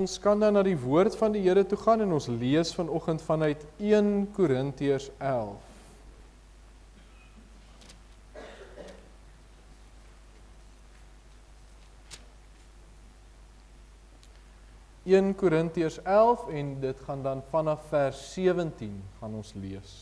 Ons kan dan na die woord van die Here toe gaan en ons lees vanoggend vanuit 1 Korintiërs 11. In Korintiërs 11 en dit gaan dan vanaf vers 17 gaan ons lees.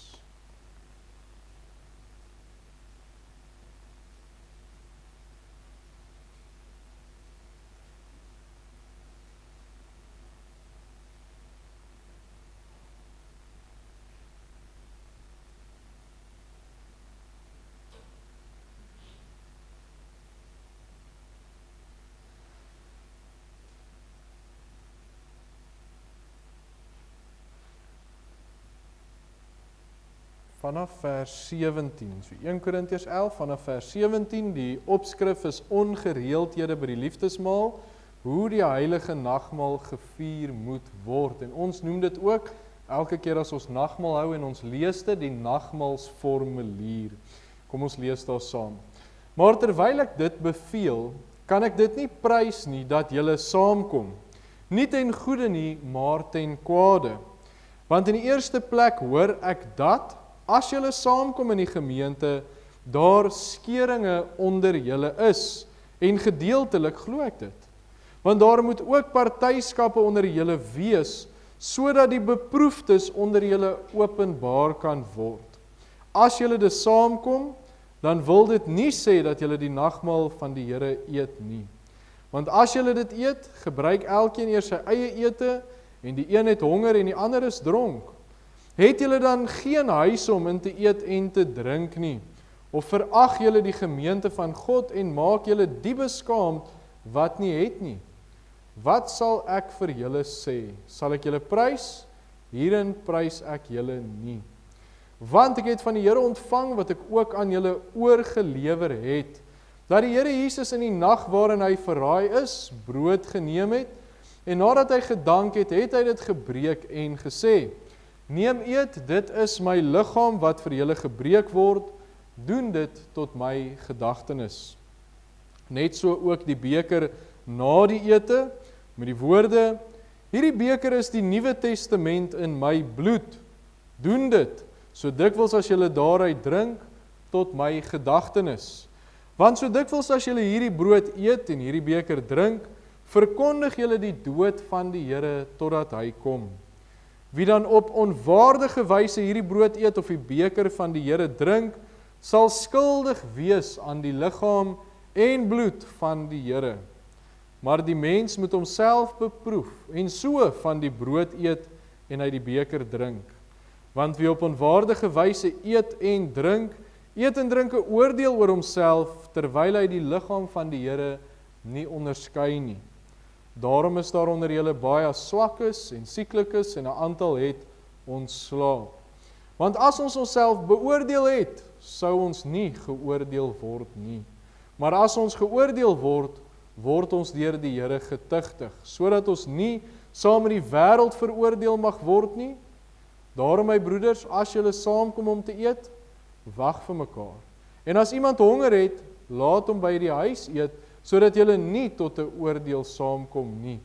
Vanaf vers 17, so 1 Korintiërs 11 vanaf vers 17, die opskrif is ongereeldhede by die liefdesmaal, hoe die heilige nagmaal gevier moet word. En ons noem dit ook, elke keer as ons nagmaal hou en ons lees dit, die nagmaalsformulier. Kom ons lees daar saam. Maar terwyl ek dit beveel, kan ek dit nie prys nie dat julle saamkom. Nie ten goeie nie, maar ten kwade. Want in die eerste plek hoor ek dat, as julle saamkom in die gemeente, daar skeringe onder julle is, en gedeeltelik glo ek dit. Want daar moet ook partyskappe onder julle wees, sodat die beproefdes onder julle openbaar kan word. As julle dus saamkom, dan wil dit nie sê dat julle die nagmaal van die Here eet nie. Want as julle dit eet, gebruik elkeen eers sy eie ete, en die een het honger en die ander is dronk. Het julle dan geen huis om in te eet en te drink nie? Of verag julle die gemeente van God en maak julle die beskaamd wat nie het nie? Wat sal ek vir julle sê? Sal ek julle prys? Hierin prys ek julle nie. Want ek het van die Here ontvang wat ek ook aan julle oorgelewer het, dat die Here Jesus in die nag waarin hy verraai is, brood geneem het, en nadat hy gedank het, het hy dit gebreek en gesê, neem eet, dit is my liggaam wat vir julle gebreek word, doen dit tot my gedagtenis. Net so ook die beker na die ete, met die woorde, hierdie beker is die Nuwe Testament in my bloed, doen dit, so dikwels as julle daaruit drink, tot my gedagtenis. Want so dikwels as julle hierdie brood eet en hierdie beker drink, verkondig julle die dood van die Here totdat hy kom. Wie dan op onwaardige wyse hierdie brood eet of die beker van die Here drink, sal skuldig wees aan die liggaam en bloed van die Here. Maar die mens moet homself beproef en so van die brood eet en uit die beker drink. Want wie op onwaardige wyse eet en drink 'n oordeel oor homself, terwyl hy die liggaam van die Here nie onderskei nie. Daarom is daar onder julle baie swakkes en sieklikes en 'n aantal het ontslaap. Want as ons onsself beoordeel het, sou ons nie geoordeel word nie. Maar as ons geoordeel word, word ons deur die Here getuigtig, sodat ons nie saam met die wêreld veroordeel mag word nie. Daarom my broeders, as julle saamkom om te eet, wag vir mekaar. En as iemand honger het, laat hom by die huis eet, sodat julle nie tot 'n oordeel saamkom nie.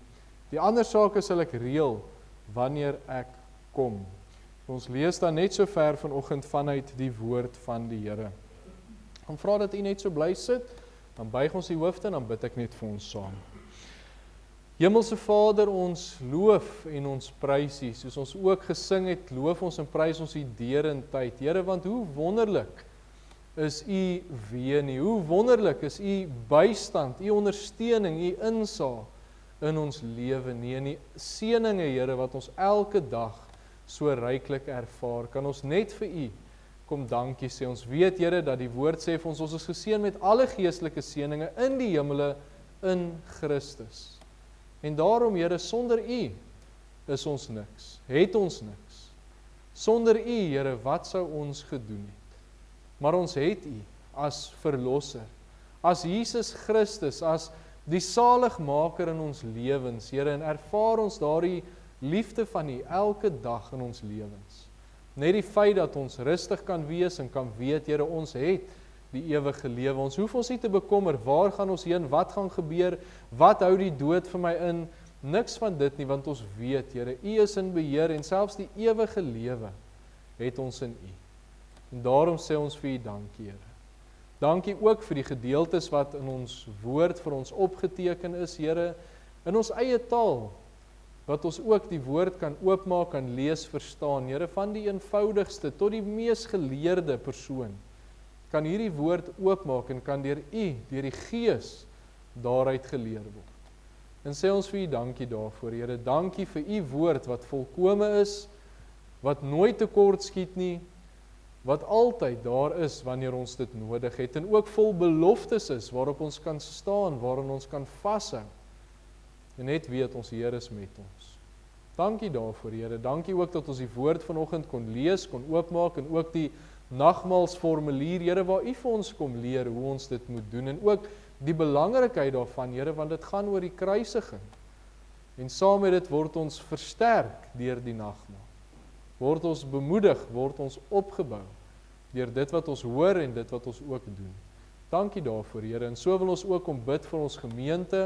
Die ander sake sal ek reël, wanneer ek kom. Ons lees dan net so ver vanoggend vanuit die woord van die Here. Ek vra dat u net so bly sit, dan buig ons die hoofde en dan bid ek net vir ons saam. Hemelse Vader, ons loof en ons prys U, soos ons ook gesing het, loof ons en prys ons U derentyd. Here, want hoe wonderlik is U weë nie. Hoe wonderlik is U bystand, U ondersteuning, U insaag in ons lewe nie. En die seëninge, Here, wat ons elke dag so ryklik ervaar, kan ons net vir U kom dankie sê. Ons weet, Here, dat die woord sê vir ons is geseën met alle geestelike seëninge in die hemele in Christus. En daarom, Here, sonder U is ons niks, het ons niks. Sonder U, Here, wat sou ons gedoen het? Maar ons het U as verlosser, as Jesus Christus, as die saligmaker in ons lewens, Here, en ervaar ons daardie liefde van U elke dag in ons lewens. Net die feit dat ons rustig kan wees en kan weet, Here, ons het die ewige lewe. Ons hoef ons nie te bekommer, waar gaan ons heen, wat gaan gebeur, wat hou die dood vir my in, Niks van dit nie, want ons weet, Here, U is in beheer en selfs die ewige lewe het ons in U. En daarom sê ons vir U dankie, Here. Dankie ook vir die gedeeltes wat in ons woord vir ons opgeteken is, Here, in ons eie taal, wat ons ook die woord kan oopmaak, kan lees, verstaan, Here, van die eenvoudigste tot die mees geleerde persoon, kan hierdie woord oopmaak en kan deur U, deur die Gees, daaruit geleer word. En sê ons vir U dankie daarvoor, Here, dankie vir U woord wat volkome is, wat nooit tekort skiet nie, wat altyd daar is wanneer ons dit nodig het, en ook vol beloftes is, waarop ons kan staan, waarin ons kan vashou, en net weet ons Here is met ons. Dankie daarvoor, Here, dankie ook dat ons die woord vanoggend kon lees, kon oopmaak, en ook die nagmaalsformulier, Here, waar U vir ons kom leer hoe ons dit moet doen, en ook die belangrikheid daarvan, Here, want dit gaan oor die kruisiging, en saam met dit word ons versterk deur die nagmaal. Word ons bemoedig, word ons opgebou, deur dit wat ons hoor en dit wat ons ook doen. Dankie daarvoor, Here, en so wil ons ook om bid vir ons gemeente,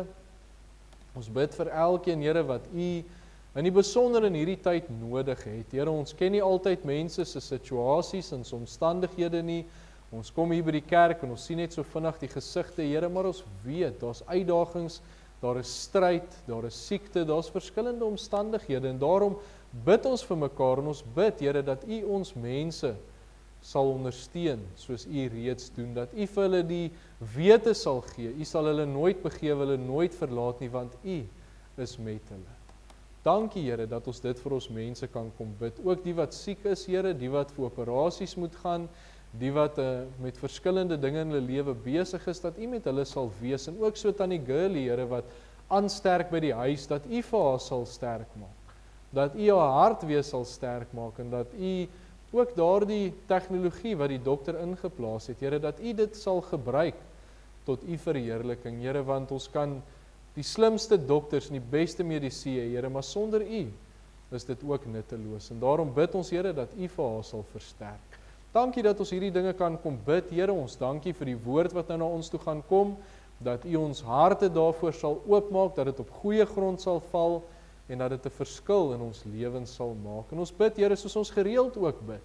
ons bid vir elkeen, Here, wat U in die besonder in hierdie tyd nodig het. Here, ons ken nie altyd mense se situasies en omstandighede nie, ons kom hier by die kerk en ons sien net so vinnig die gesigte, Here, maar ons weet, daar's uitdagings, daar is stryd, daar is siekte, daar's verskillende omstandighede, en daarom bid ons vir mekaar, en ons bid, Here, dat U ons mense sal ondersteun, soos U reeds doen, dat U vir hulle die wete sal gee, U sal hulle nooit begewe, hulle nooit verlaat nie, want U is met hulle. Dankie, Here, dat ons dit vir ons mense kan kom bid, ook die wat siek is, Here, die wat vir operasies moet gaan, die wat met verskillende dinge in hulle lewe besig is, dat U met hulle sal wees, en ook so Tannie Girlie, Here, wat aansterk by die huis, dat U vir haar sal sterk maak, dat U haar hart weer sal sterk maak, en dat U ook daardie tegnologie wat die dokter ingeplaas het, Here, dat U dit sal gebruik tot U verheerliking, Here, want ons kan die slimste dokters en die beste medisyne, Here, maar sonder U is dit ook nutteloos, en daarom bid ons, Here, dat U vir haar sal versterk. Dankie dat ons hierdie dinge kan kom bid, Here, ons dankie vir die woord wat nou na ons toe gaan kom, dat U ons harte daarvoor sal oopmaak, dat dit op goeie grond sal val, en dat dit 'n verskil in ons lewens sal maak. En ons bid, Here, soos ons gereeld ook bid,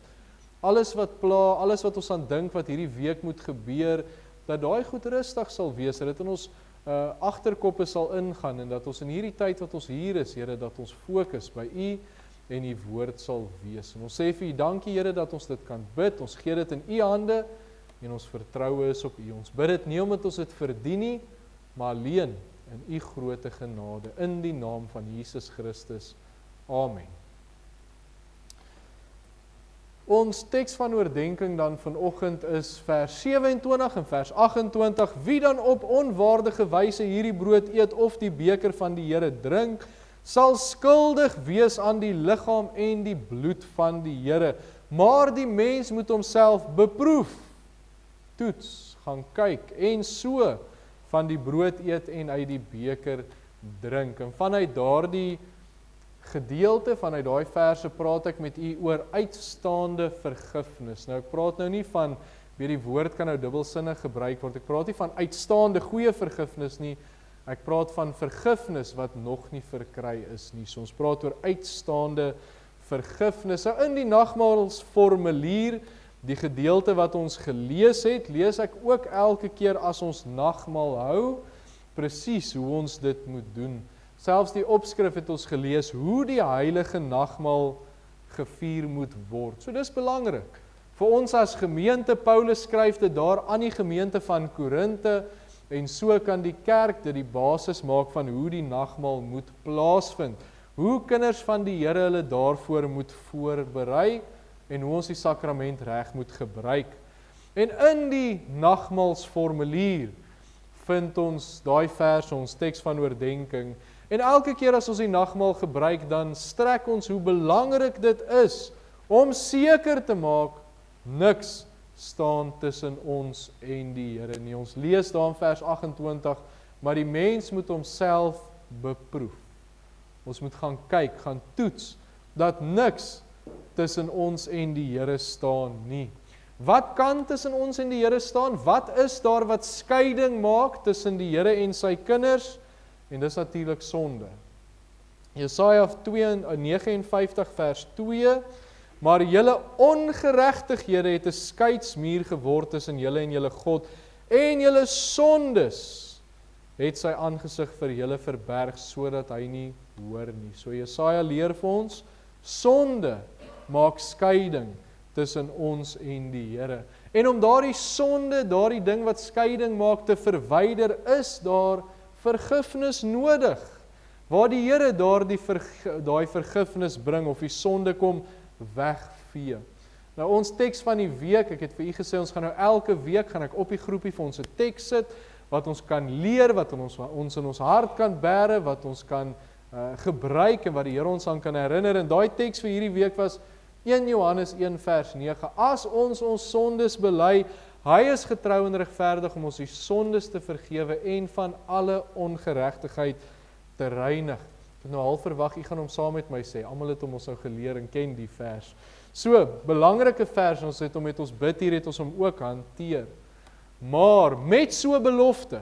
alles wat pla, alles wat ons aan dink, wat hierdie week moet gebeur, dat daai goed rustig sal wees, dat dit in ons agterkoppe sal ingaan, en dat ons in hierdie tyd wat ons hier is, Here, dat ons fokus by U en U woord sal wees. En ons sê vir U dankie, Here, dat ons dit kan bid, ons gee dit in U hande, en ons vertroue is op U. Ons bid dit nie omdat ons dit verdien nie, maar alleen in U groote genade, in die naam van Jesus Christus. Amen. Ons teks van oordenking dan vanoggend is vers 27 en vers 28. Wie dan op onwaardige wyse hierdie brood eet of die beker van die Here drink, sal skuldig wees aan die liggaam en die bloed van die Here. Maar die mens moet homself beproef, toets, gaan kyk en so van die brood eet en uit die beker drink. En vanuit daardie gedeelte, vanuit daai verse praat ek met U oor uitstaande vergifnis. Nou ek praat nou nie van, weer die woord kan nou dubbelsinnig gebruik word, ek praat nie van uitstaande goeie vergifnis nie, ek praat van vergifnis wat nog nie verkry is nie. So ons praat oor uitstaande vergifnis. Nou in die nagmaalsformulier, die gedeelte wat ons gelees het, lees ek ook elke keer as ons nagmaal hou, presies hoe ons dit moet doen. Selfs die opskrif het ons gelees, hoe die heilige nagmaal gevier moet word. So dis belangrik. Vir ons as gemeente, Paulus skryf dit daar aan die gemeente van Korinthe, en so kan die kerk dit die basis maak van hoe die nagmaal moet plaasvind. Hoe kinders van die Here hulle daarvoor moet voorberei, en hoe ons die sakrament reg moet gebruik. En in die nagmaalsformulier vind ons daai vers, ons teks van oordenking, en elke keer as ons die nagmaal gebruik, dan strek ons hoe belangrik dit is, om seker te maak, niks staan tussen ons en die Here nie. Ons lees daar in vers 28, maar die mens moet homself beproef. Ons moet gaan kyk, gaan toets, dat niks tussen ons en die Here staan nie. Wat kan tussen ons en die Here staan? Wat is daar wat skeiding maak tussen die Here en sy kinders? En dis natuurlik sonde. Jesaja 59 vers 2, maar julle ongeregtighede het 'n skeidsmuur geword tussen julle en julle God, en julle sondes het sy aangesig vir julle verberg, sodat hy nie hoor nie. So Jesaja leer vir ons, sonde maak skeiding tussen ons en die Here. En om daardie sonde, daardie ding wat skeiding maak, te verwyder, is daar vergifnis nodig. Waar die Here daai vergifnis bring, of die sonde kom wegvee. Nou ons teks van die week, ek het vir u gesê, ons gaan nou elke week, gaan ek op die groepie vir ons 'n teks sit, wat ons kan leer, wat ons in ons hart kan bære, wat ons kan gebruik, en wat die Here ons aan kan herinner. En daai teks vir hierdie week was 1 Johannes 1 vers 9. As ons sondes bely, hy is getrou en regverdig om ons die sondes te vergewe en van alle ongeregtigheid te reinig. Ek het nou al verwag, u gaan hom saam met my sê. Almal het hom ons nou geleer en ken die vers. So, belangrike vers, ons het hom met ons bid hier, het ons hom ook hanteer. Maar, met so belofte,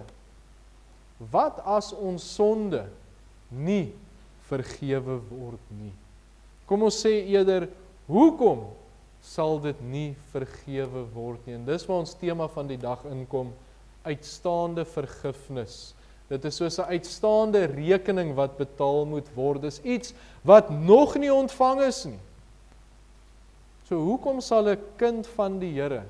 wat as ons sonde nie vergewe word nie? Kom ons sê eerder, hoekom sal dit nie vergewe word nie? En dis waar ons tema van die dag inkom, uitstaande vergifnis. Dit is soos 'n uitstaande rekening wat betaal moet word. Dis iets wat nog nie ontvang is nie. So hoekom sal 'n kind van die Here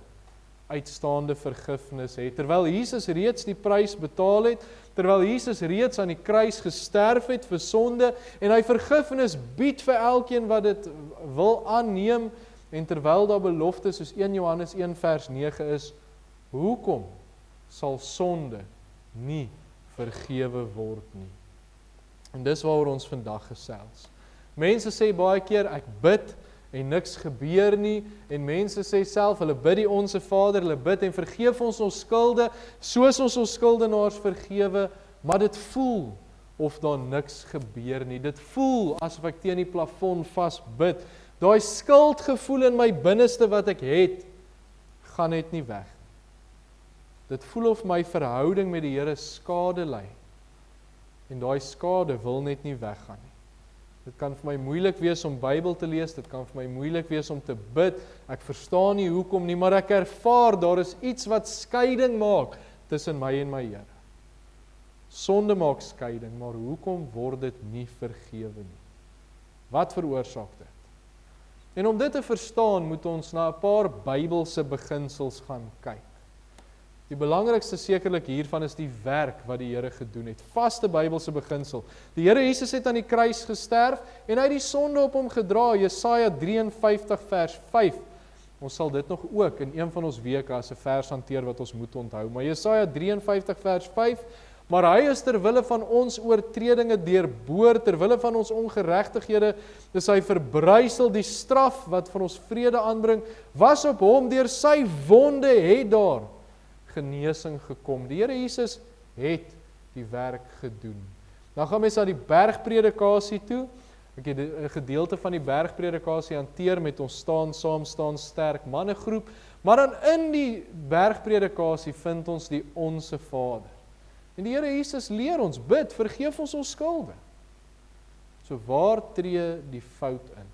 uitstaande vergifnis hê, terwyl Jesus reeds die prys betaal het, terwyl Jesus reeds aan die kruis gesterf het vir sonde, en hy vergifnis bied vir elkeen wat dit wil aanneem, en terwyl daar beloftes soos 1 Johannes 1 vers 9 is, hoekom sal sonde nie vergewe word nie? En dis waaroor ons vandag gesels. Mense sê baie keer, ek bid en niks gebeur nie, en mense sê self, hulle bid die Onse Vader, hulle bid en vergeef ons skulde, soos ons skuldenaars vergewe, maar dit voel of daar niks gebeur nie. Dit voel asof ek teen die plafon vas bid. Daai skuldgevoel in my binneste wat ek het, gaan net nie weg. Dit voel of my verhouding met die Here skade ly, en daai skade wil net nie weggaan nie. Dit kan vir my moeilik wees om Bybel te lees, dit kan vir my moeilik wees om te bid, ek verstaan nie hoekom nie, maar ek ervaar, daar is iets wat skeiding maak tussen my en my Here. Sonde maak skeiding, maar hoekom word dit nie vergewe nie? Wat veroorsaak dit? En om dit te verstaan, moet ons na 'n paar Bybelse beginsels gaan kyk. Die belangrikste sekerlik hiervan is die werk wat die Here gedoen het. Vaste Bybelse beginsel. Die Here Jesus het aan die kruis gesterf en hy het die sonde op hom gedra. Jesaja 53 vers 5. Ons sal dit nog ook in een van ons weke as 'n vers hanteer wat ons moet onthou. Maar Jesaja 53 vers 5, maar hy is ter wille van ons oortredinge deurboor, ter wille van ons ongeregtighede is hy verbrysel, die straf wat vir ons vrede aanbring, was op hom, deur sy wonde het daar genesing gekom. Die Here Jesus het die werk gedoen. Dan gaan mens na die bergpredikasie toe. Ek het 'n gedeelte van die bergpredikasie hanteer met ons staan saam, staan sterk mannegroep, maar dan in die bergpredikasie vind ons die Onse Vader. En die Here Jesus leer ons, bid, vergeef ons skulde. So waar tree die fout in?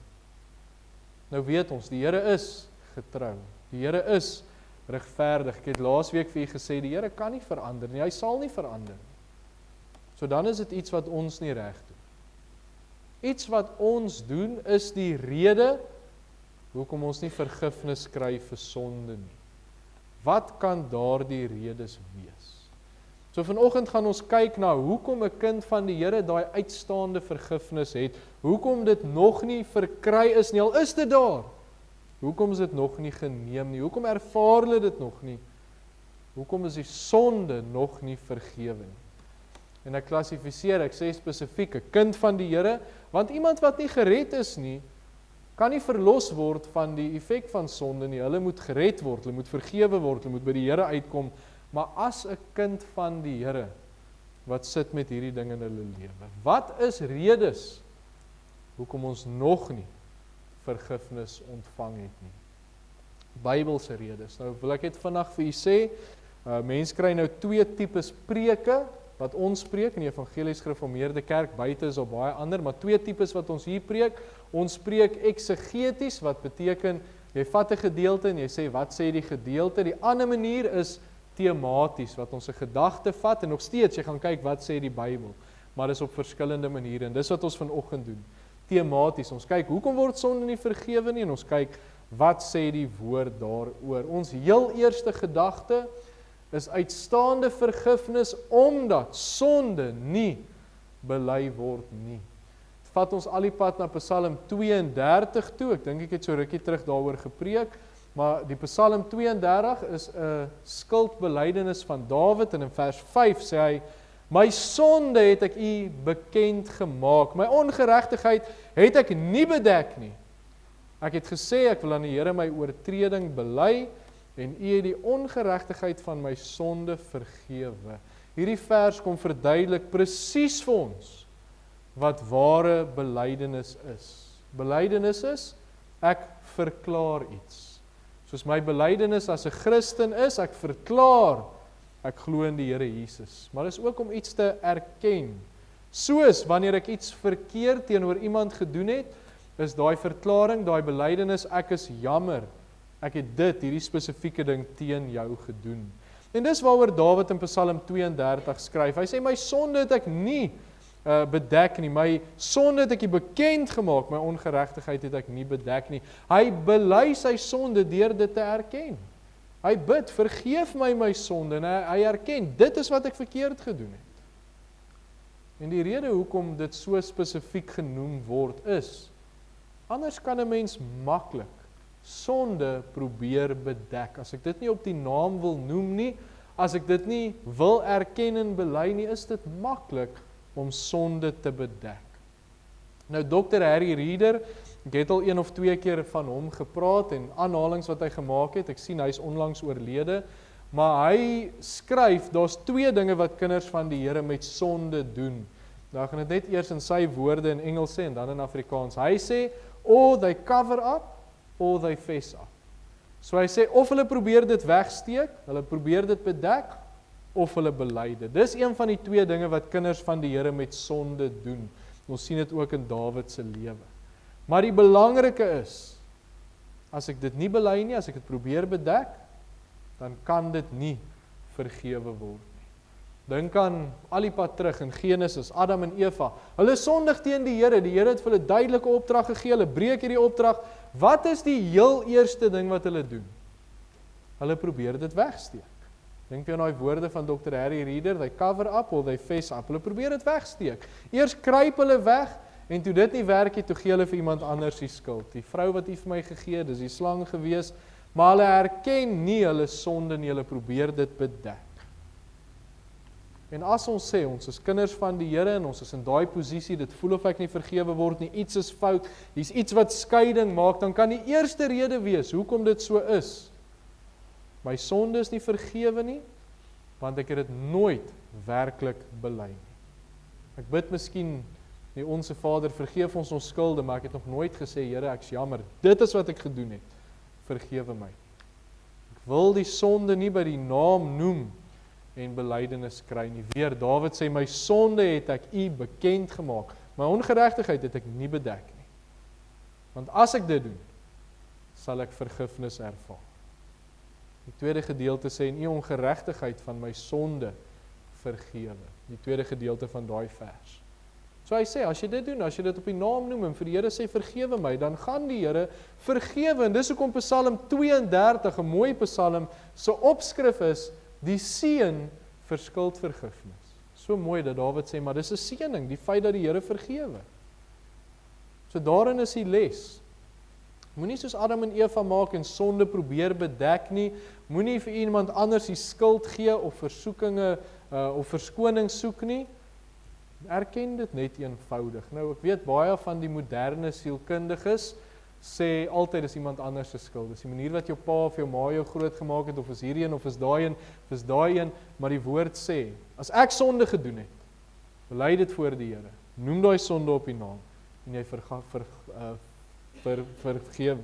Nou weet ons, die Here is getrou. Die Here is regverdig. Ek het laasweek vir u gesê, die Here kan nie verander nie, hy sal nie verander nie. So dan is dit iets wat ons nie reg doen. Iets wat ons doen is die rede hoekom ons nie vergifnis kry vir sonde nie. Wat kan daardie redes wees? So vanoggend gaan ons kyk na hoekom 'n kind van die Here daai uitstaande vergifnis het, hoekom dit nog nie verkry is nie, al is dit daar. Hoekom is dit nog nie geneem nie? Hoekom ervaar hulle dit nog nie? Hoekom is die sonde nog nie vergewe nie? En ek klassifiseer, ek sê spesifiek, 'n kind van die Here, want iemand wat nie gered is nie, kan nie verlos word van die effek van sonde nie. Hulle moet gered word, hulle moet vergewe word, hulle moet by die Here uitkom, maar as 'n kind van die Here, wat sit met hierdie ding in hulle lewe? Wat is redes hoekom ons nog nie vergifnis ontvang het nie? Bybelse redes. Nou wil ek dit vandag vir u sê, mense kry nou 2 tipes preke wat ons preek in die Evangelies Gereformeerde Kerk, buite is op baie ander, maar 2 tipes wat ons hier preek. Ons preek eksegeties, wat beteken, jy vat 'n gedeelte en jy sê, wat sê die gedeelte? Die ander manier is tematies, wat ons 'n gedagte vat en nog steeds, jy gaan kyk, wat sê die Bybel? Maar dis op verskillende maniere, en dis wat ons vanoggend doen. Tematies, ons kyk, hoekom word sonde nie vergewe nie, en ons kyk, wat sê die woord daaroor? Ons heel eerste gedagte is uitstaande vergifnis, omdat sonde nie bely word nie. Het vat ons al die pad na Psalm 32 toe, ek dink ek het so rukkie terug daaroor gepreek, maar die Psalm 32 is 'n skuldbelydenis van Dawid, en in vers 5 sê hy, my sonde het ek u bekend gemaak, my ongeregtigheid het ek nie bedek nie. Ek het gesê, ek wil aan die Here my oortreding bely, en u het die ongeregtigheid van my sonde vergewe. Hierdie vers kom verduidelik presies vir ons, wat ware belydenis is. Belydenis is, ek verklaar iets. Soos my belydenis as 'n Christen is, ek verklaar, ek glo in die Here Jesus. Maar dis ook om iets te erken. Soos wanneer ek iets verkeerd teenoor iemand gedoen het, is daai verklaring, daai belydenis, ek is jammer. Ek het hierdie spesifieke ding teen jou gedoen. En dis waaroor Dawid in Psalm 32 skryf. Hy sê, my sonde het ek nie bedek nie, my sonde het ek nie bekend gemaak, my ongeregtigheid het ek nie bedek nie. Hy bely sy sonde deur dit te erken. Hy bid, vergeef my sonde, en hy erken, dit is wat ek verkeerd gedoen het. En die rede hoekom dit so spesifiek genoem word is, anders kan 'n mens maklik sonde probeer bedek. As ek dit nie op die naam wil noem nie, as ek dit nie wil erken en bely nie, is dit maklik om sonde te bedek. Nou Dr. Harry Reeder, ek het al 1 of 2 keer van hom gepraat en aanhalings wat hy gemaak het, ek sien hy is onlangs oorlede, maar hy skryf, daar's 2 dinge wat kinders van die Here met sonde doen. Nou ek gaan dit net eers in sy woorde in Engels sê en dan in Afrikaans. Hy sê, or they cover up, or they fess up. So hy sê, of hulle probeer dit wegsteek, hulle probeer dit bedek, of hulle bely dit. Dis een van die 2 dinge wat kinders van die Here met sonde doen. Ons sien dit ook in Dawid se lewe. Maar die belangrike is, as ek dit nie bely nie, as ek dit probeer bedek, dan kan dit nie vergewe word nie. Dink aan al die pad terug in Genesis, Adam en Eva. Hulle sondig teen die Here het vir hulle duidelike opdrag gegee, hulle breek hierdie opdrag. Wat is die heel eerste ding wat hulle doen? Hulle probeer dit wegsteek. Dink jy aan daai woorde van Dr. Harry Reeder, they cover up or they fess up. Hulle probeer dit wegsteek. Eers kruip hulle weg, en toe dit nie werk nie, toe gee hulle vir iemand anders die skuld. Die vrou wat u vir my gegee, dis die slang gewees, maar hulle erken nie hulle sonde nie, hulle probeer dit bedek. En as ons sê, ons is kinders van die Here, en ons is in daai posisie, dit voel of ek nie vergewe word nie, iets is fout, hier's iets wat skeiding maak, dan kan die eerste rede wees, hoekom dit so is. My sonde is nie vergewe nie, want ek het dit nooit werklik bely nie. Ek bid miskien, die Onse Vader, vergeef ons skulde, maar ek het nog nooit gesê, Here, ek's jammer, dit is wat ek gedoen het, vergewe my. Ek wil die sonde nie by die naam noem, en belydenis kry nie. Weer, Dawid sê, my sonde het ek u bekend gemaak, my ongeregtigheid het ek nie bedek nie. Want as ek dit doen, sal ek vergifnis ervaar. Die tweede gedeelte sê, en u ongeregtigheid van my sonde vergewe. Die tweede gedeelte van daai vers. So hy sê, as jy dit doen, as jy dit op die naam noem, en vir die Here sê, vergewe my, dan gaan die Here vergewe. En dis hoekom Psalm 32, 'n mooi psalm, so opskrif is, die seën vir skuldvergifnis. So mooi dat Dawid sê, maar dis 'n seëning, die feit dat die Here vergewe. So daarin is die les. Moenie soos Adam en Eva maak en sonde probeer bedek nie, moenie vir iemand anders die skuld gee of versoekinge of verskoning soek nie. Erken dit net eenvoudig. Nou, ek weet baie van die moderne sielkundiges sê altyd is iemand anders se skuld. Dis die manier wat jou pa of jou ma jou groot gemaak het, of is hierdie een, of is daai een, of is daai een, maar die woord sê, as ek sonde gedoen het, bely dit voor die Here, noem daai sonde op die naam, en jy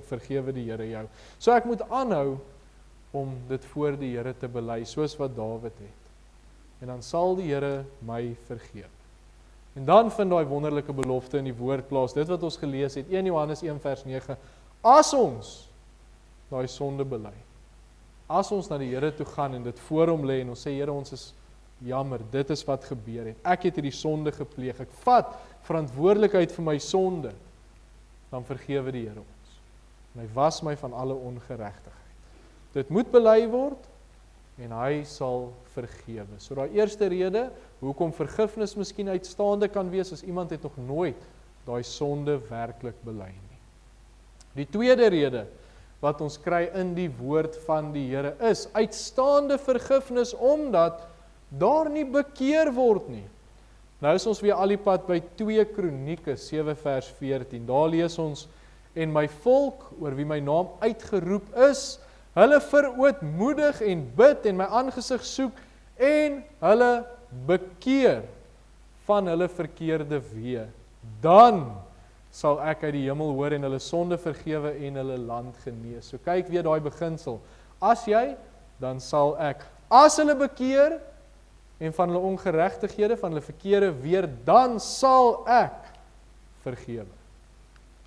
vergewe die Here jou. So ek moet aanhou om dit voor die Here te bely, soos wat Dawid het. en dan sal die Here my vergewe. En dan vind daai wonderlike belofte in die woord plaas, dit wat ons gelees het, 1 Johannes 1 vers 9, as ons daai sonde bely, as ons na die Here toe gaan en dit voor hom lê en ons sê, Here, ons is jammer, dit is wat gebeur het, ek het hierdie sonde gepleeg, ek vat verantwoordelikheid vir my sonde, dan vergewe die Here ons. En hy was my van alle ongeregtigheid. Dit moet bely word, en hy sal vergewe. So daai eerste rede, hoekom vergifnis miskien uitstaande kan wees, as iemand het nog nooit daai sonde werklik bely nie. Die tweede rede, wat ons kry in die woord van die Here is, uitstaande vergifnis, omdat daar nie bekeer word nie. Nou is ons weer al die pad by 2 Kronieke 7 vers 14, daar lees ons, en my volk, oor wie my naam uitgeroep is, hulle verootmoedig en bid en my aangesig soek en hulle bekeer van hulle verkeerde weë. Dan sal ek uit die hemel hoor en hulle sonde vergewe en hulle land genees. So kyk weer daai beginsel. As jy, dan sal ek. As hulle bekeer en van hulle ongeregtighede, van hulle verkeerde weer, dan sal ek vergewe.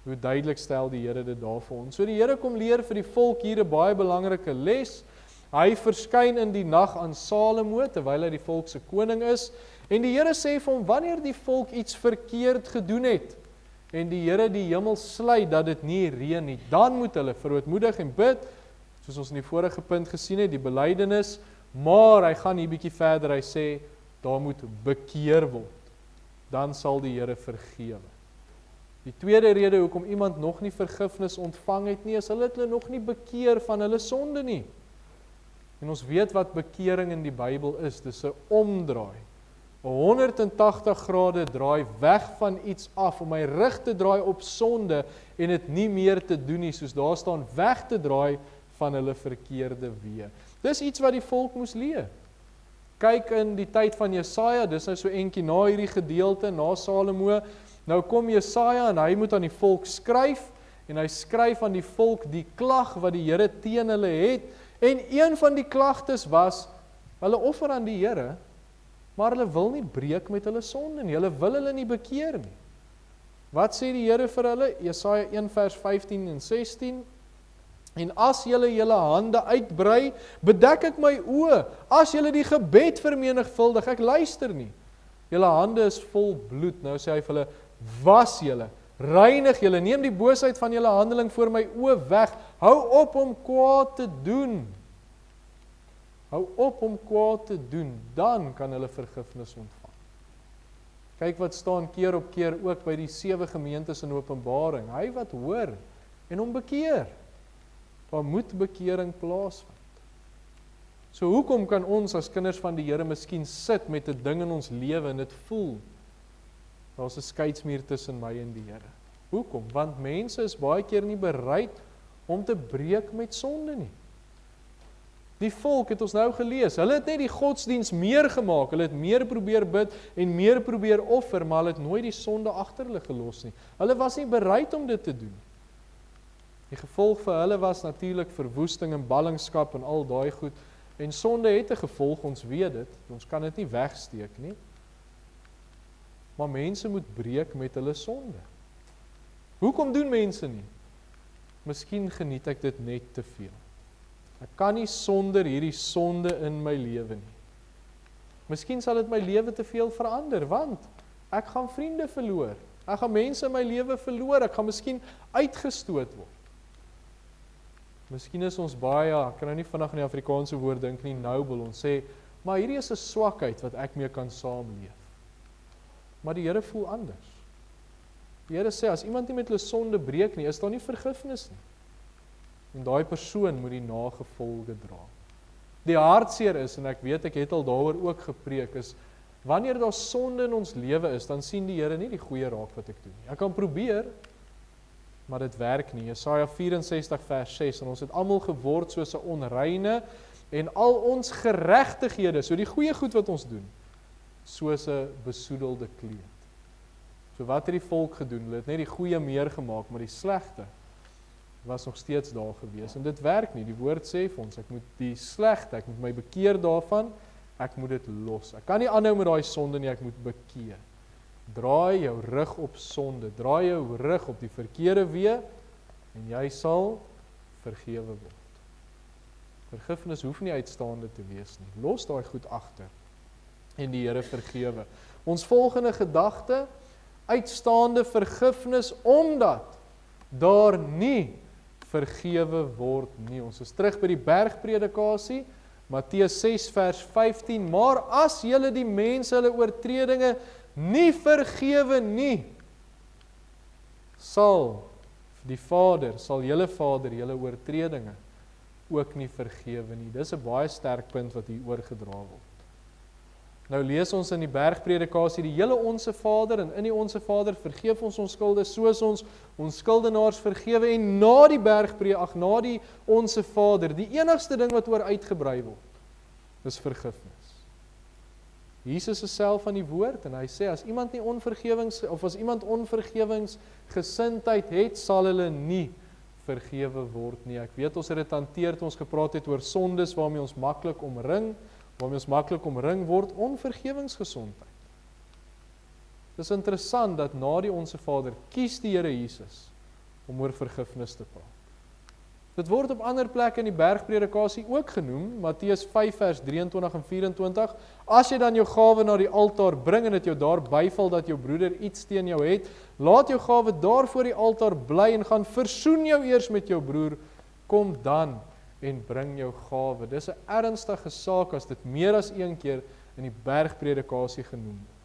Hoe duidelik stel die Here dit daar vir ons. So die Here kom leer vir die volk hier 'n baie belangrike les. Hy verskyn in die nag aan Salomo, terwyl hy die volk se koning is, en die Here sê vir hom, wanneer die volk iets verkeerd gedoen het, en die Here die hemel sluit, dat dit nie reën nie, dan moet hulle verootmoedig en bid, soos ons in die vorige punt gesien het, die belydenis, maar hy gaan hier bietjie verder, hy sê, daar moet bekeer word, dan sal die Here vergewe. Die tweede rede hoekom iemand nog nie vergifnis ontvang het nie, is hulle nog nie bekeer van hulle sonde nie. En ons weet wat bekering in die Bybel is, dis 'n omdraai. 'n 180 grade draai weg van iets af, om my rug te draai op sonde, en dit nie meer te doen nie, soos daar staan, weg te draai van hulle verkeerde weë. Dis iets wat die volk moes leer. Kyk in die tyd van Jesaja, dis nou so entjie na hierdie gedeelte, na Salomo, nou kom Jesaja en hy moet aan die volk skryf, en hy skryf aan die volk die klag wat die Here teen hulle het, en een van die klagtes was, hulle offer aan die Here, maar hulle wil nie breek met hulle sonde nie, hulle wil hulle nie bekeer nie. Wat sê die Here vir hulle? Jesaja 1 vers 15 en 16, en as julle julle hande uitbrei, bedek ek my oë, as julle die gebed vermenigvuldig, ek luister nie. Julle hande is vol bloed, nou sê hy vir hulle, was julle, reinig julle, neem die boosheid van julle handeling voor my oë weg, hou op om kwaad te doen. Hou op om kwaad te doen, dan kan hulle vergifnis ontvang. Kyk wat staan keer op keer ook by die 7 gemeentes in Openbaring, hy wat hoor en hom bekeer. Daar moet bekering plaasvind. So hoekom kan ons as kinders van die Here miskien sit met 'n ding in ons lewe en dit voel, daar's 'n skeidsmuur tussen my en die Here? Hoekom? Want mense is baie keer nie bereid om te breek met sonde nie. Die volk het ons nou gelees, hulle het net die godsdiens meer gemaak, hulle het meer probeer bid en meer probeer offer, maar hulle het nooit die sonde agter hulle gelos nie. Hulle was nie bereid om dit te doen. Die gevolg vir hulle was natuurlik verwoesting en ballingskap en al daai goed. En sonde het 'n gevolg, ons weet dit, ons kan dit nie wegsteek nie. Maar mense moet breek met hulle sonde. Hoekom doen mense nie? Miskien geniet ek dit net te veel. Ek kan nie sonder hierdie sonde in my lewe nie. Miskien sal dit my lewe te veel verander, want ek gaan vriende verloor. Ek gaan mense in my lewe verloor, ek gaan miskien uitgestoot word. Miskien is ons baie, ek kan nou nie vinnig in die Afrikaanse woord dink nie, noble, ons sê, maar hierdie is 'n swakheid wat ek mee kan saamleef. Maar die Here voel anders. Die Here sê, as iemand nie met hulle sonde breek nie, is daar nie vergifnis nie. En daai persoon moet die nagevolge dra. Die hartseer is, en ek weet ek het al daaroor ook gepreek, is, wanneer daar sonde in ons lewe is, dan sien die Here nie die goeie raak wat ek doen nie. Ek kan probeer, maar dit werk nie. Jesaja 64 vers 6, en ons het almal geword soos 'n onreine, en al ons geregtighede, so die goeie goed wat ons doen, soos 'n besoedelde kleed. So wat het die volk gedoen? Hulle het net die goeie meer gemaak, maar die slegte was nog steeds daar gewees. En dit werk nie. Die woord sê vir ons, ek moet die slegte, ek moet my bekeer daarvan, Ek moet dit los. Ek kan nie aanhou met daai sonde nie, ek moet bekeer. Draai jou rug op sonde, draai jou rug op die verkeerde weë en jy sal vergewe word. Vergifnis hoef nie uitstaande te wees nie. Los daai goed agter en die Here vergewe. Ons volgende gedagte, uitstaande vergifnis omdat daar nie vergewe word nie. Ons is terug by die bergpredikasie, Matteus 6 vers 15, maar as julle die mense hulle oortredinge nie vergewe nie, sal julle Vader julle oortredinge ook nie vergewe nie. Dis 'n baie sterk punt wat hier oorgedra word. Nou lees ons in die bergpredikasie die hele Onse Vader, en in die Onse Vader vergeef ons skulde soos ons skuldenaars vergewe, en na die Onse Vader, die enigste ding wat oor uitgebrei word, is vergifnis. Jesus is self aan die woord, en hy sê, as iemand onvergewingsgesindheid het, sal hulle nie vergewe word nie. Ek weet, ons het dit hanteer toe ons gepraat het oor sondes waarmee ons maklik omring word, onvergewingsgesondheid. Dit is interessant dat na die Onse Vader kies die Here Jesus om oor vergifnis te praat. Dit word op ander plekke in die bergpredikasie ook genoem, Matteus 5 vers 23 en 24, as jy dan jou gawe na die altaar bring en dit jou daar byval dat jou broeder iets teen jou het, laat jou gawe daar voor die altaar bly en gaan versoen jou eers met jou broer, kom dan en bring jou gawe. Dis 'n ernstige saak as dit meer as een keer in die bergpredikasie genoem word.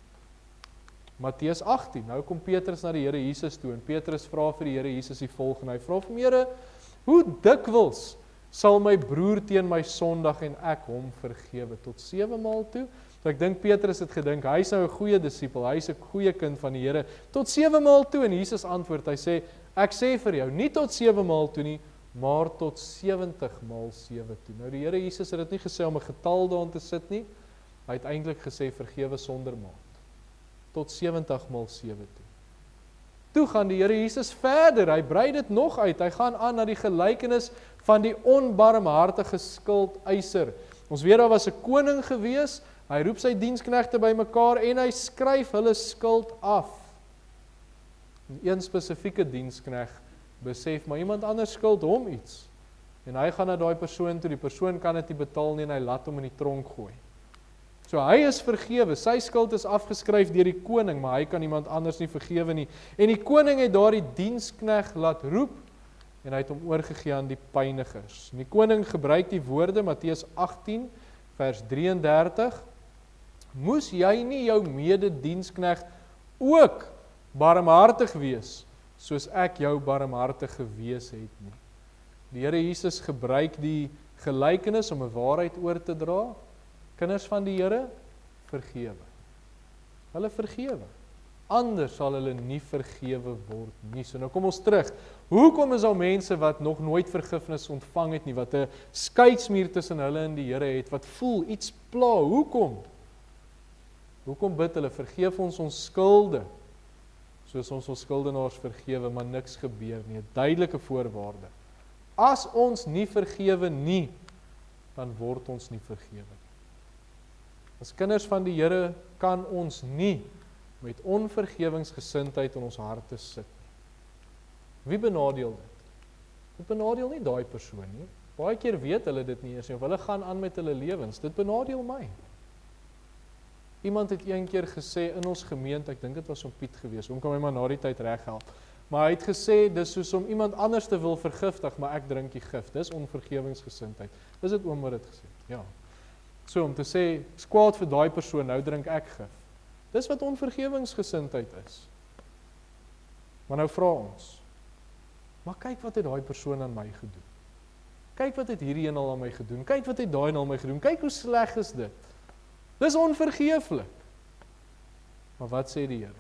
Matteus 18, nou kom Petrus na die Here Jesus toe, en Petrus vra vir die Here Jesus die volgende, hy vra vir Here, hoe dikwels sal my broer teen my sondig en ek hom vergewe? Tot 7 maal toe? So ek dink Petrus het gedink, hy is nou 'n goeie disipel, hy is 'n goeie kind van die Here. Tot 7 maal toe, en Jesus antwoord, hy sê, ek sê vir jou, nie tot 7 maal toe nie, maar tot 70 maal 7 toe. Nou die Here Jesus het dit nie gesê om 'n getal daarin te sit nie, hy het eintlik gesê, vergewe sonder maat. Tot 70 maal 7 toe. Toe gaan die Here Jesus verder, hy brei dit nog uit, hy gaan aan na die gelykenis van die onbarmhartige skuldeiser. Ons weet daar was 'n koning gewees, hy roep sy diensknegte bymekaar en hy skryf hulle skuld af. En een spesifieke dienskneg besef, maar iemand anders skuld hom iets. En hy gaan na daai persoon toe, die persoon kan dit nie betaal nie en hy laat hom in die tronk gooi. So hy is vergewe, sy skuld is afgeskryf deur die koning, maar hy kan iemand anders nie vergewe nie. En die koning het daardie dienskneg laat roep, en hy het hom oorgegee aan die pynigers. En die koning gebruik die woorde, Matteus 18, vers 33, moes jy nie jou mededienskneg ook barmhartig wees, soos ek jou barmhartig gewees het nie. Die Here Jesus gebruik die gelykenis om 'n waarheid oor te dra. Kinders van die Here, vergewe. Hulle vergewe. Anders sal hulle nie vergewe word nie. So nou kom ons terug. Hoekom is daar mense wat nog nooit vergifnis ontvang het nie, wat 'n skeidsmuur tussen hulle en die Here het, wat voel iets pla? Hoekom? Hoekom bid hulle, vergeef ons skulde, soos ons skuldenaars vergewe, maar niks gebeur nie, 'n duidelike voorwaarde. As ons nie vergewe nie, dan word ons nie vergewe. As kinders van die Here kan ons nie met onvergewingsgesindheid in ons harte sit nie. Wie benadeel dit? Dit benadeel nie daai persoon nie. Baie keer weet hulle dit nie eers nie, of hulle gaan aan met hulle lewens. Dit benadeel my. Iemand het een keer gesê in ons gemeente, ek dink dit was om Piet gewees, hom kan my maar na die tyd reghelp, maar hy het gesê, dis soos om iemand anders te wil vergiftig, maar ek drink die gif, dis onvergewingsgesindheid. Is dit oom wat dit gesê? Ja. So om te sê, ek's kwaad vir daai persoon, nou drink ek gif. Dis wat onvergewingsgesindheid is. Maar nou vra ons, maar kyk wat het daai persoon aan my gedoen. Kyk wat het hierdie een al aan my gedoen. Kyk wat het daai aan my gedoen. Kyk hoe sleg is dit. Dis onvergeeflik. Maar wat sê die Here?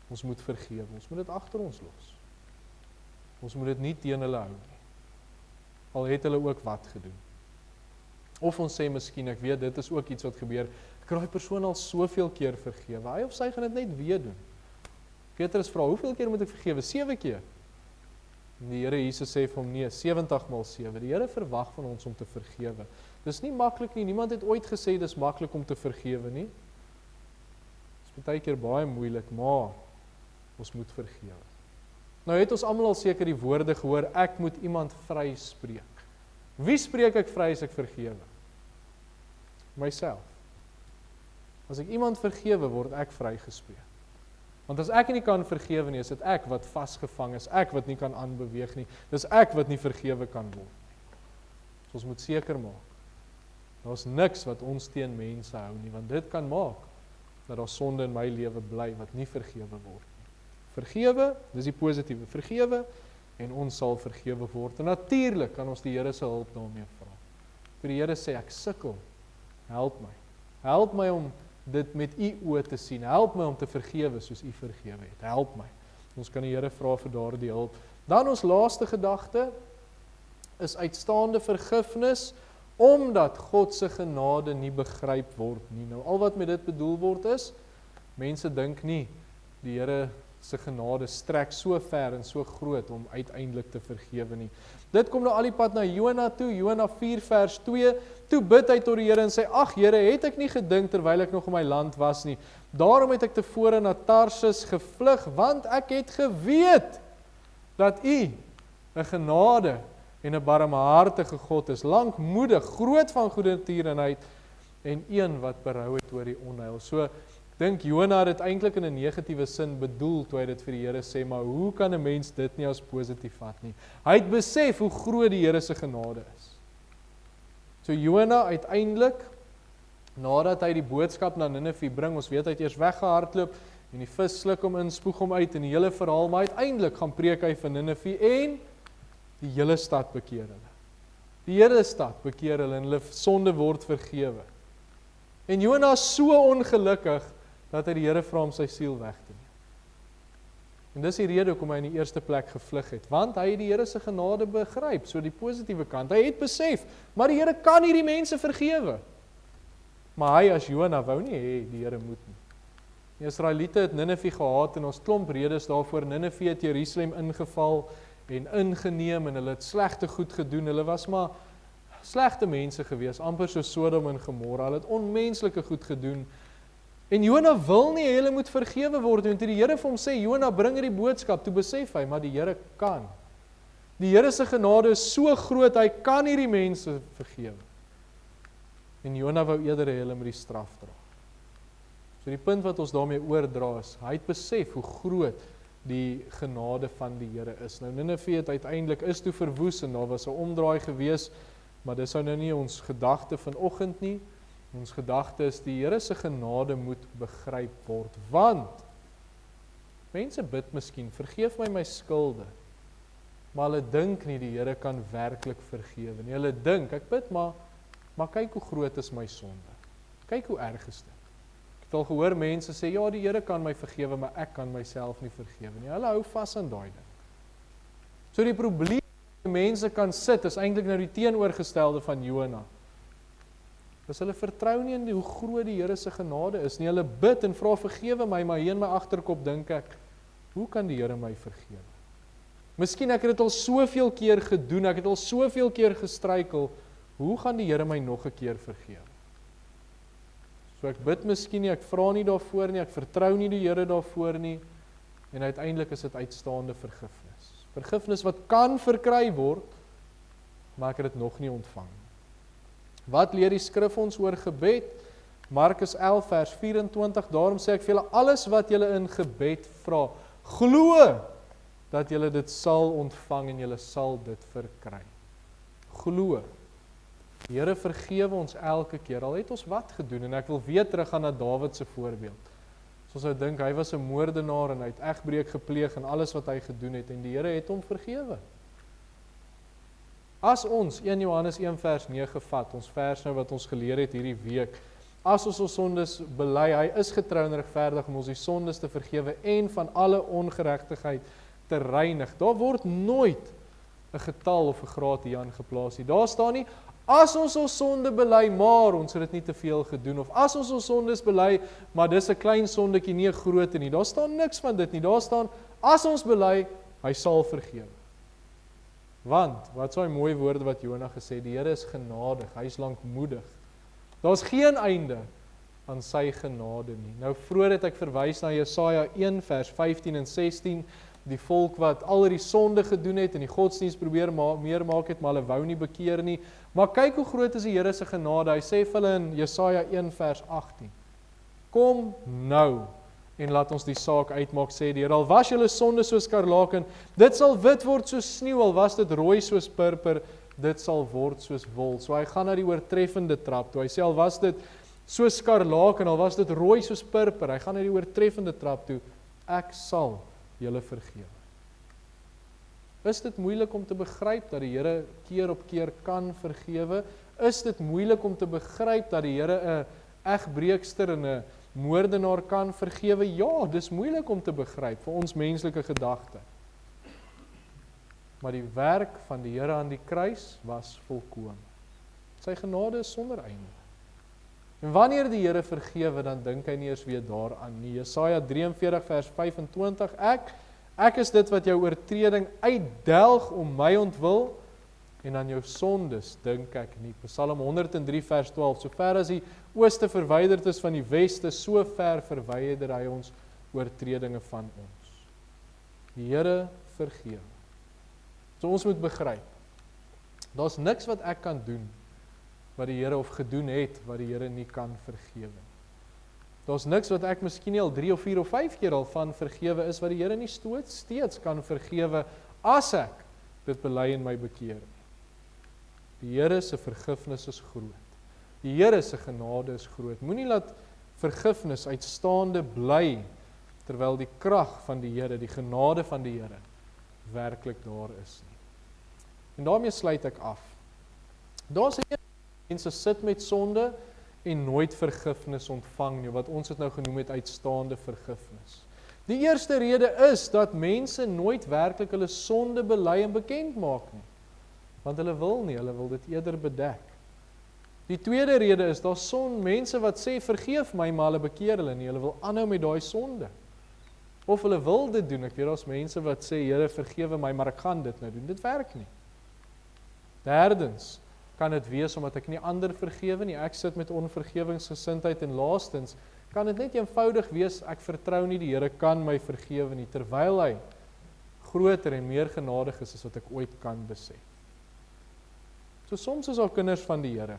Ons moet vergewe. Ons moet dit agter ons los. Ons moet dit nie teen hulle hou nie. Al het hulle ook wat gedoen. Of ons sê miskien, ek weet, dit is ook iets wat gebeur, ek het daai persoon al soveel keer vergewe, hy of sy gaan dit net weer doen. Petrus vra, hoeveel keer moet ek vergewe? 7 keer. En die Here Jesus sê vir hom, nee, 70 maal 7. Die Here verwag van ons om te vergewe. Dis nie maklik nie, niemand het ooit gesê dis maklik om te vergewe nie. Dis baie keer baie moeilik, maar ons moet vergewe. Nou het ons almal al seker die woorde gehoor, ek moet iemand vryspreek. Wie spreek ek vry as ek vergewe? Myself. As ek iemand vergewe, word ek vrygespreek. Want as ek nie kan vergewe nie, is dit ek wat vasgevang is, ek wat nie kan aanbeweeg nie, dis ek wat nie vergewe kan word nie. So ons moet seker maak, daar's niks wat ons teen mense hou nie, want dit kan maak, dat daar sonde in my lewe bly, wat nie vergewe word nie. Vergewe, dis die positiewe, vergewe, en ons sal vergewe word. En natuurlik kan ons die Here se hulp daarmee vra. Vir die Here sê, ek sukkel, help my. Help my om dit met u oë te sien. Help my om te vergewe soos u vergewe het. Help my. Ons kan die Here vra vir daardie hulp. Dan ons laaste gedagte is uitstaande vergifnis, omdat God se genade nie begryp word nie. Nou al wat met dit bedoel word is, mense dink nie, die Here se genade strek so ver en so groot om uiteindelik te vergewe nie. Dit kom nou al die pad na Jona toe, Jona 4 vers 2, toe bid hy tot die Here en sê, ag Here, het ek nie gedink terwyl ek nog in my land was nie, daarom het ek tevore na Tarsis gevlug, want ek het geweet, dat u 'n genade en 'n barmhartige God is, lankmoedig, groot van goedertierenheid, en een wat berou het oor die onheil. So, dink Jona het dit eintlik in 'n negatiewe sin bedoel, toe hy dit vir die Here sê, maar hoe kan 'n mens dit nie as positief vat nie? Hy het besef hoe groot die Here se genade is. So Jona uiteindelik, nadat hy die boodskap na Ninive bring, ons weet hy het eers weggehardloop, en die vis sluk hom in, spoeg hom uit, en die hele verhaal, maar uiteindelik gaan preek hy vir Ninive, en die hele stad bekeer hulle. Die hele stad bekeer hulle, en hulle sonde word vergewe. En Jona is so ongelukkig, dat hy die Here vra om sy siel weg te neem. En dis die rede hoekom hy in die eerste plek gevlug het, want hy het die Here se genade begryp, so die positiewe kant. Hy het besef, maar die Here kan hierdie mense vergewe. Maar hy as Jona wou nie hê die Here moet nie. Die Israeliete het Ninive gehaat en ons klomp redes daarvoor. Ninive het Jerusalem ingeval en ingeneem en hulle het slegte goed gedoen. Hulle was maar slegte mense gewees, amper so Sodom en Gomorra. Hulle het onmenslike goed gedoen. En Jona wil nie, hulle moet vergewe word. En toe die Here vir hom sê, Jona, bring hierdie boodskap, toe besef hy, maar die Here kan. Die Here se genade is so groot, hy kan hierdie mense vergewe. En Jona wou eerder hê hulle moet die straf dra. So die punt wat ons daarmee oordra is, hy het besef hoe groot die genade van die Here is. Nou Ninive het uiteindelik is toe verwoes en daar was 'n omdraai gewees, maar dis nou nie ons gedagte vanoggend nie. Ons gedagte is die Here se genade moet begryp word, want mense bid miskien, vergeef my skulde, maar hulle dink nie die Here kan werklik vergewe nie. Hulle dink, ek bid maar kyk hoe groot is my sonde. Kyk hoe erg is dit. Ek het al gehoor mense sê, ja, die Here kan my vergewe, maar ek kan myself nie vergewe nie. Hulle hou vas aan daai ding. So die probleem wat mense kan sit, is eintlik nou die teenoorgestelde van Jona. As hulle vertrou nie in hoe groot die Here se genade is nie, hulle bid en vra vergewe my, maar hier in my agterkop dink ek, hoe kan die Here my vergewe? Miskien ek het dit al soveel keer gedoen, ek het al soveel keer gestruikel, hoe gaan die Here my nog 'n keer vergewe? So ek bid miskien nie, ek vra nie daarvoor nie, ek vertrou nie die Here daarvoor nie, en uiteindelik is dit uitstaande vergifnis. Vergifnis wat kan verkry word, maar ek het dit nog nie ontvang. Wat leer die skrif ons oor gebed? Markus 11 vers 24, daarom sê ek vir julle, alles wat julle in gebed vra, glo dat julle dit sal ontvang en julle sal dit verkry. Glo. Die Here vergewe ons elke keer, al het ons wat gedoen, en ek wil weer teruggaan na Dawid se voorbeeld. Soos hy dink, hy was 'n moordenaar en hy het egbreek gepleeg en alles wat hy gedoen het, en die Here het hom vergewe. As ons 1 Johannes 1 vers 9 vat, ons vers nou wat ons geleer het hierdie week, as ons sondes bely, hy is getrou en regverdig om ons die sondes te vergewe en van alle ongeregtigheid te reinig. Daar word nooit 'n getal of 'n graad hier aan geplaas nie. Daar staan nie, as ons sonde bely, maar ons het dit nie te veel gedoen, of as ons sondes bely, maar dis 'n klein sondetjie, nie 'n groot nie. Daar staan niks van dit nie. Daar staan, as ons bely, hy sal vergewe. Want, wat is daai mooi woorde wat Jonah gesê, die Here is genadig, hy is lankmoedig. Daar's geen einde aan sy genade nie. Nou vroeër het ek verwys na Jesaja 1 vers 15 en 16, die volk wat al die sonde gedoen het en die godsdienst probeer meer maak het, maar hulle wou nie bekeer nie. Maar kyk hoe groot is die Here se genade. Hy sê vir hulle in Jesaja 1 vers 18, kom nou en laat ons die saak uitmaak, sê die Here, al was julle sonde soos skarlaken, dit sal wit word soos sneeu, al was dit rooi soos purper, dit sal word soos wol. So hy gaan na die oortreffende trap toe. Hy sê al was dit soos skarlaken, al was dit rooi soos purper, hy gaan na die oortreffende trap toe. Ek sal julle vergewe. Is dit moeilik om te begryp dat die Here keer op keer kan vergewe? Is dit moeilik om te begryp dat die Here 'n egbreekster en 'n moordenaar kan vergewe? Ja, dis moeilik om te begryp vir ons menslike gedagte. Maar die werk van die Here aan die kruis was volkome. Sy genade is sonder einde. En wanneer die Here vergewe, dan dink hy nie eens weer daaraan nie. Jesaja 43 vers 25, ek is dit wat jou oortreding uitdelg om my ontwil, en aan jou sondes dink ek nie. Psalm 103 vers 12, so ver as die ooste verwyderd is van die weste, so ver verwyder hy ons oortredinge van ons. Die Here vergewe. So ons moet begryp, daar's niks wat ek kan doen, wat die Here of gedoen het, wat die Here nie kan vergewe. Daar's niks wat ek miskien nie al 3 of 4 of 5 keer al van vergewe is, wat die Here nie steeds kan vergewe, as ek dit bely en my bekeer. Die Here se vergifnis is groot. Die Here se genade is groot. Moenie laat vergifnis uitstaande bly, terwyl die krag van die Here, die genade van die Here, werklik daar is nie. En daarmee sluit ek af. Daar's mense sit met sonde en nooit vergifnis ontvang nie, wat ons het nou genoem het uitstaande vergifnis. Die eerste rede is dat mense nooit werklik hulle sonde bely en bekend maak nie. Want hulle wil nie, hulle wil dit eerder bedek. Die tweede rede is, daar mense wat sê, vergeef my, maar hulle bekeer hulle nie, hulle wil aanhou met daai sonde. Of hulle wil dit doen, ek weet daar's mense wat sê, Here vergewe my, maar ek gaan dit nou doen, dit werk nie. Derdens, kan dit wees omdat ek nie ander vergewe nie, ek sit met onvergewingsgesindheid, en laastens, kan dit net eenvoudig wees, ek vertrou nie die Here kan my vergewe nie, terwyl hy groter en meer genadig is as wat ek ooit kan besef. So soms is al kinders van die Here,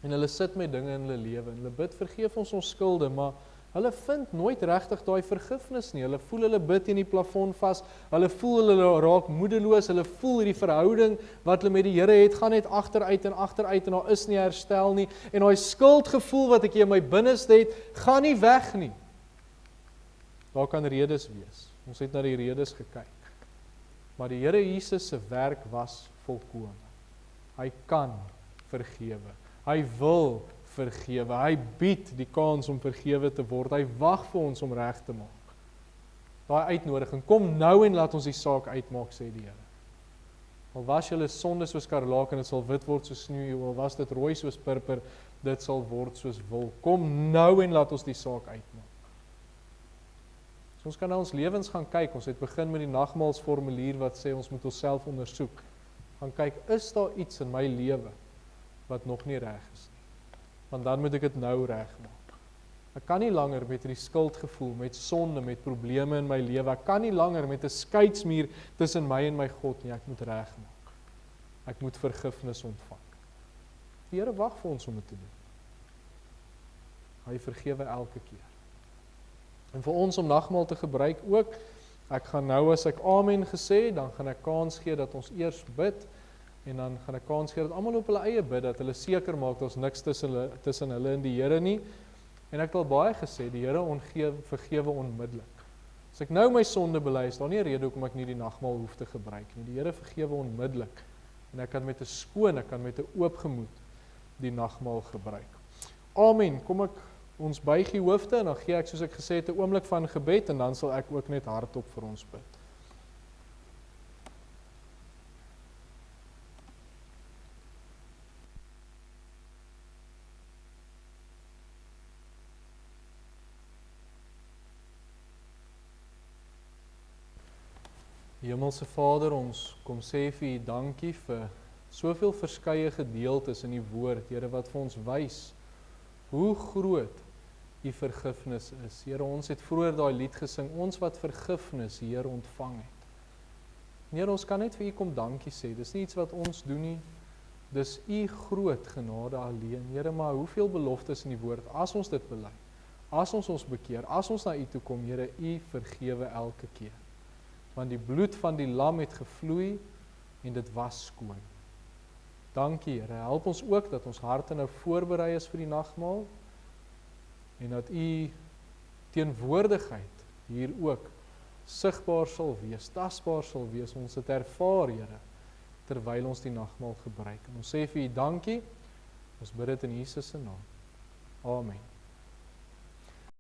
en hulle sit met dinge in hulle lewe, en hulle bid, vergeef ons skulde, maar hulle vind nooit regtig daai vergifnis nie, hulle voel hulle bid in die plafon vas, hulle voel hulle raak moedeloos, hulle voel hierdie verhouding wat hulle met die Here het, gaan net agteruit, en daar is nie herstel nie, en daai skuldgevoel wat ek in my binneste het, gaan nie weg nie. Daar kan redes wees, ons het na die redes gekyk, maar die Here Jesus se werk was volkome. Hy kan vergewe, hy wil vergewe, hy bied die kans om vergewe te word, hy wag vir ons om reg te maak. Daai uitnodiging, kom nou en laat ons die saak uitmaak, sê die Here. Al was julle sonde soos skarlaken, dit sal wit word soos sneeu, al was dit rooi soos purper, dit sal word soos wol. Kom nou en laat ons die saak uitmaak. So ons kan na ons lewens gaan kyk, ons het begin met die nagmaalsformulier wat sê ons moet onsself ondersoek. Gaan kyk, is daar iets in my lewe wat nog nie reg is nie? Want dan moet ek dit nou reg maak. Ek kan nie langer met die skuldgevoel, met sonde, met probleme in my lewe, ek kan nie langer met 'n skeidsmuur tussen my en my God nie, ek moet reg maak. Ek moet vergifnis ontvang. Die Here wag vir ons om dit te doen. Hy vergewe elke keer. En vir ons om nagmaal te gebruik ook, ek gaan nou as ek amen gesê, dan gaan ek kans gee dat ons eers bid, en dan gaan ek kans gee dat almal op hulle eie bid, dat hulle seker maak, dat ons niks tussen hulle en die Here nie, en ek het al baie gesê, die Here vergewe onmiddellik. As ek nou my sonde bely, is daar nie 'n rede hoekom ek nie die nagmaal hoef te gebruik nie, die Here vergewe onmiddellik, en ek kan met 'n skoon, ek kan met 'n oop gemoed die nagmaal gebruik. Amen, kom ek ons buig die hoofde, en dan gee ek, soos ek gesê het, 'n oomblik van gebed, en dan sal ek ook net hardop vir ons bid. Hemelse Vader, ons kom sê vir U dankie vir soveel verskeie gedeeltes in die woord, Here, wat vir ons wys hoe groot U vergifnis is. Here, ons het vroeër daai lied gesing, ons wat vergifnis, Here, ontvang het. Here, ons kan net vir U kom dankie sê, dis nie iets wat ons doen nie, dis U groot genade alleen. Here, maar hoeveel beloftes in die woord, as ons dit bely, as ons bekeer, as ons na U toe kom, Here, U vergewe elke keer. Want die bloed van die lam het gevloei en dit was skoon. Dankie, Here, help ons ook dat ons harte nou voorberei is vir die nagmaal en dat U teenwoordigheid hier ook sigbaar sal wees, tasbaar sal wees, ons het ervaar, Here, terwyl ons die nagmaal gebruik. En ons sê vir U dankie, ons bid dit in Jesus se naam. Amen.